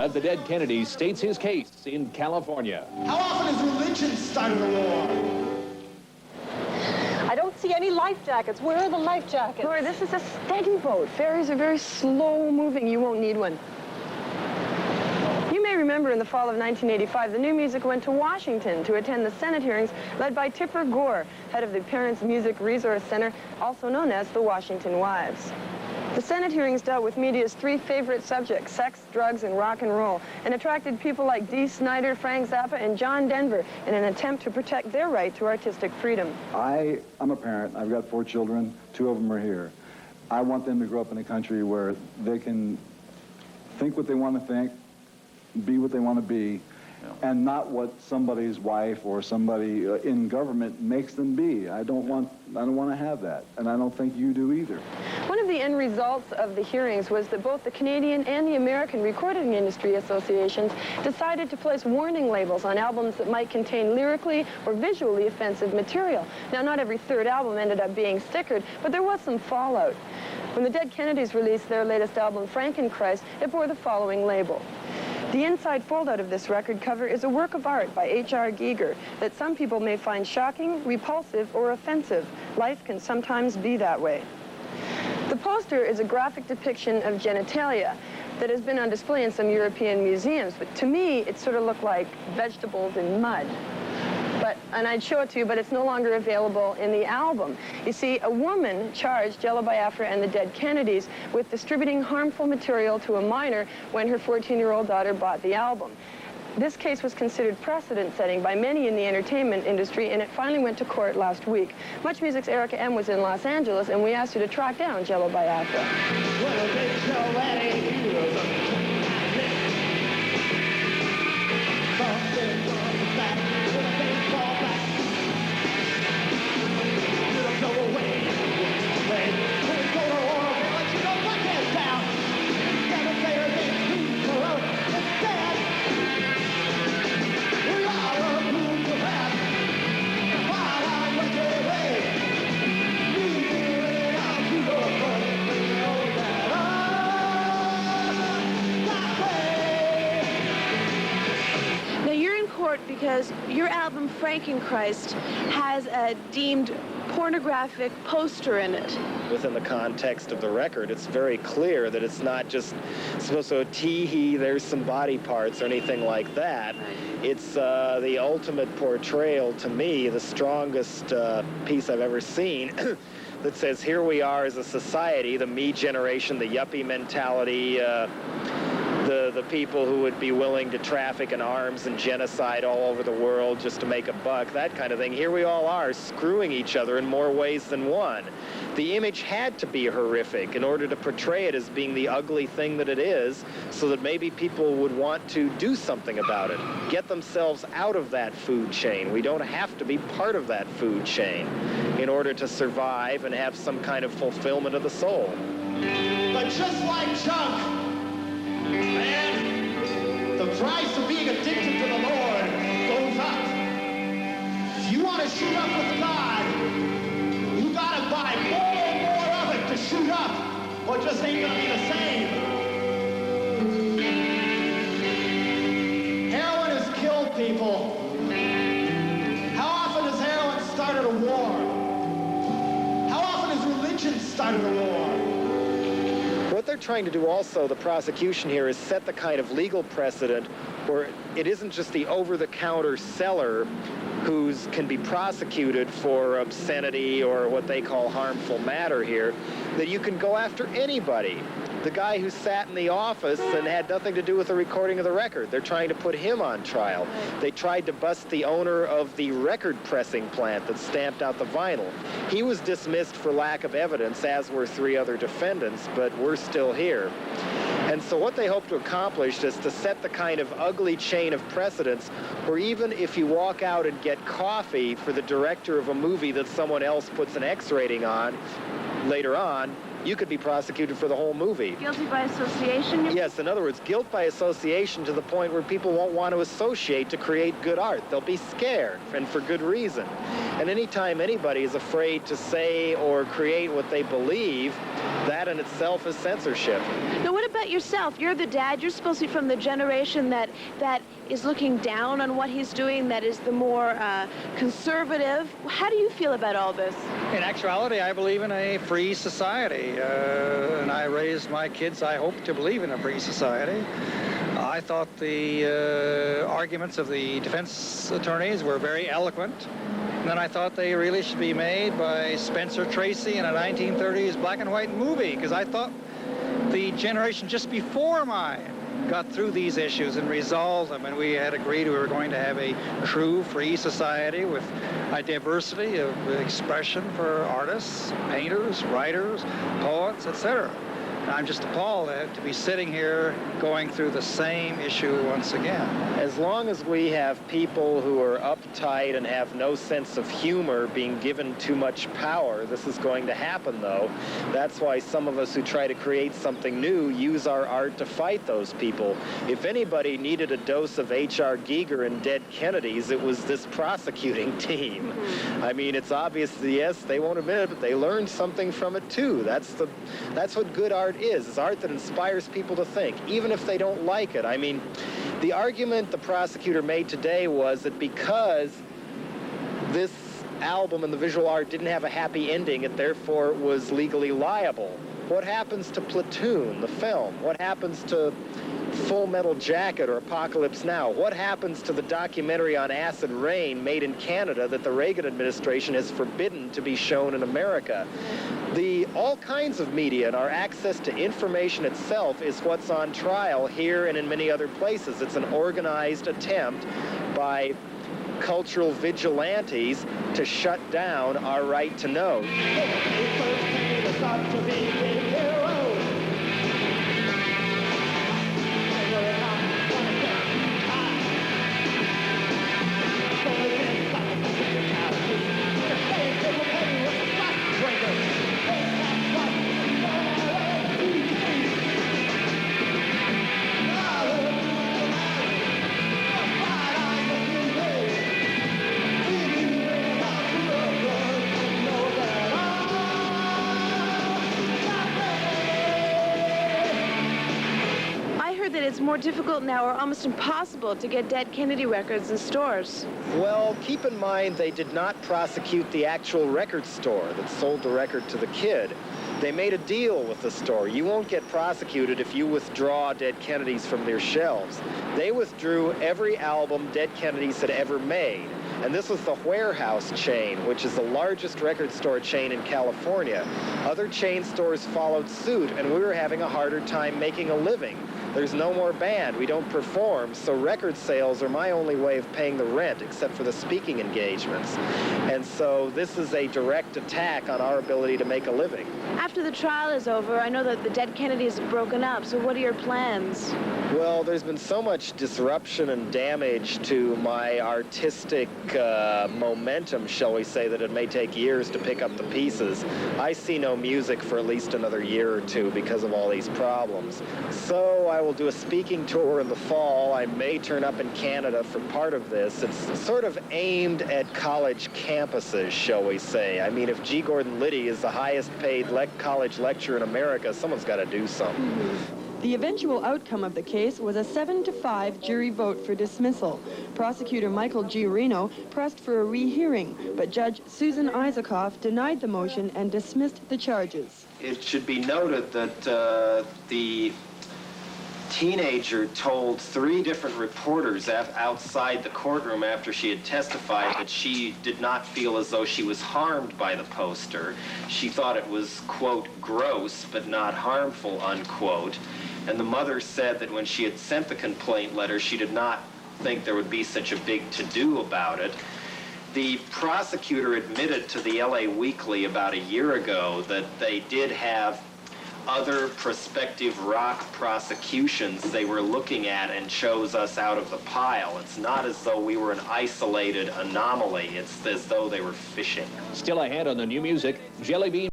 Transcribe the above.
of the Dead Kennedys states his case in California. How often has religion started a war? I don't see any life jackets. Where are the life jackets? Laura, this is a steady boat. Ferries are very slow moving. You won't need one. You may remember in the fall of 1985, the New Music went to Washington to attend the Senate hearings led by Tipper Gore, head of the Parents Music Resource Center, also known as the Washington Wives. The Senate hearings dealt with media's three favorite subjects, sex, drugs, and rock and roll, and attracted people like Dee Snider, Frank Zappa, and John Denver in an attempt to protect their right to artistic freedom. I'm a parent. I've got 4 children. 2 of them are here. I want them to grow up in a country where they can think what they want to think, be what they want to be, and not what somebody's wife or somebody in government makes them be. I don't want to have that, and I don't think you do either. One of the end results of the hearings was that both the Canadian and the American Recording Industry Associations decided to place warning labels on albums that might contain lyrically or visually offensive material. Now, not every third album ended up being stickered, but there was some fallout. When the Dead Kennedys released their latest album, Frankenchrist, it bore the following label. The inside foldout of this record cover is a work of art by H.R. Giger that some people may find shocking, repulsive, or offensive. Life can sometimes be that way. The poster is a graphic depiction of genitalia that has been on display in some European museums, but to me, it sort of looked like vegetables in mud. And I'd show it to you, but it's no longer available in the album. You see, a woman charged Jello Biafra and the Dead Kennedys with distributing harmful material to a minor when her 14-year-old daughter bought the album. This case was considered precedent-setting by many in the entertainment industry, and it finally went to court last week. Much Music's Erica M. was in Los Angeles, and we asked her to track down Jello Biafra. Because your album, Frankenchrist, has a deemed pornographic poster in it. Within the context of the record, it's very clear that it's not just supposed to tee-hee, there's some body parts or anything like that. It's the ultimate portrayal, to me, the strongest piece I've ever seen, that says here we are as a society, the me generation, the yuppie mentality, the people who would be willing to traffic in arms and genocide all over the world just to make a buck, that kind of thing. Here we all are screwing each other in more ways than one. The image had to be horrific in order to portray it as being the ugly thing that it is, so that maybe people would want to do something about it, get themselves out of that food chain. We don't have to be part of that food chain in order to survive and have some kind of fulfillment of the soul. But just like junk, man, the price of being addicted to the Lord goes up. If you want to shoot up with God, you gotta buy more and more of it to shoot up, or it just ain't gonna be the same. Heroin has killed people. How often has heroin started a war? How often has religion started a war? What they're trying to do also, the prosecution here, is set the kind of legal precedent where it isn't just the over-the-counter seller who can be prosecuted for obscenity or what they call harmful matter here, that you can go after anybody. The guy who sat in the office and had nothing to do with the recording of the record. They're trying to put him on trial. They tried to bust the owner of the record pressing plant that stamped out the vinyl. He was dismissed for lack of evidence, as were 3 other defendants, but we're still here. And so what they hope to accomplish is to set the kind of ugly chain of precedents where even if you walk out and get coffee for the director of a movie that someone else puts an X rating on later on, you could be prosecuted for the whole movie. Guilty by association? Yes, in other words, guilt by association to the point where people won't want to associate to create good art. They'll be scared, and for good reason. And anytime anybody is afraid to say or create what they believe, that in itself is censorship. Now, what about yourself? You're the dad. You're supposed to be from the generation that is looking down on what he's doing, that is the more conservative. How do you feel about all this? In actuality, I believe in a free society, and I raised my kids, I hope, to believe in a free society. I thought the arguments of the defense attorneys were very eloquent. And then I thought they really should be made by Spencer Tracy in a 1930s black and white movie, because I thought the generation just before mine got through these issues and resolved them, and we had agreed we were going to have a true free society with a diversity of expression for artists, painters, writers, poets, etc. I'm just appalled to be sitting here going through the same issue once again. As long as we have people who are uptight and have no sense of humor being given too much power, this is going to happen, though. That's why some of us who try to create something new use our art to fight those people. If anybody needed a dose of H.R. Giger and dead Kennedys, it was this prosecuting team. I mean, it's obvious, yes, they won't admit it, but they learned something from it, too. That's what good art is. It's art that inspires people to think, even if they don't like it. I mean, the argument the prosecutor made today was that because this album and the visual art didn't have a happy ending, it therefore was legally liable. What happens to Platoon, the film? What happens to Full Metal Jacket or Apocalypse Now? What happens to the documentary on acid rain made in Canada that the Reagan administration has forbidden to be shown in America? All kinds of media and our access to information itself is what's on trial here and in many other places. It's an organized attempt by cultural vigilantes to shut down our right to know. It's more difficult now, or almost impossible, to get Dead Kennedy records in stores. Well, keep in mind they did not prosecute the actual record store that sold the record to the kid. They made a deal with the store. You won't get prosecuted if you withdraw Dead Kennedys from their shelves. They withdrew every album Dead Kennedys had ever made. And this was the Warehouse chain, which is the largest record store chain in California. Other chain stores followed suit, and we were having a harder time making a living. There's no more band. We don't perform, so record sales are my only way of paying the rent, except for the speaking engagements. And so this is a direct attack on our ability to make a living. After the trial is over, I know that the Dead Kennedys have broken up, so what are your plans? Well, there's been so much disruption and damage to my artistic momentum, shall we say, that it may take years to pick up the pieces. I see no music for at least another year or two because of all these problems. So I will do a speaking tour in the fall. I may turn up in Canada for part of this. It's sort of aimed at college campuses, shall we say. I mean, if G. Gordon Liddy is the highest paid college lecturer in America, someone's got to do something. The eventual outcome of the case was a 7-5 jury vote for dismissal. Prosecutor Michael G. Reno pressed for a rehearing, but Judge Susan Isaacoff denied the motion and dismissed the charges. It should be noted that the teenager told 3 different reporters outside the courtroom after she had testified that she did not feel as though she was harmed by the poster. She thought it was, quote, gross, but not harmful, unquote. And the mother said that when she had sent the complaint letter, she did not think there would be such a big to-do about it. The prosecutor admitted to the LA Weekly about a year ago that they did have other prospective rock prosecutions they were looking at and chose us out of the pile. It's not as though we were an isolated anomaly. It's as though they were fishing. Still ahead on the new music, Jello Biafra.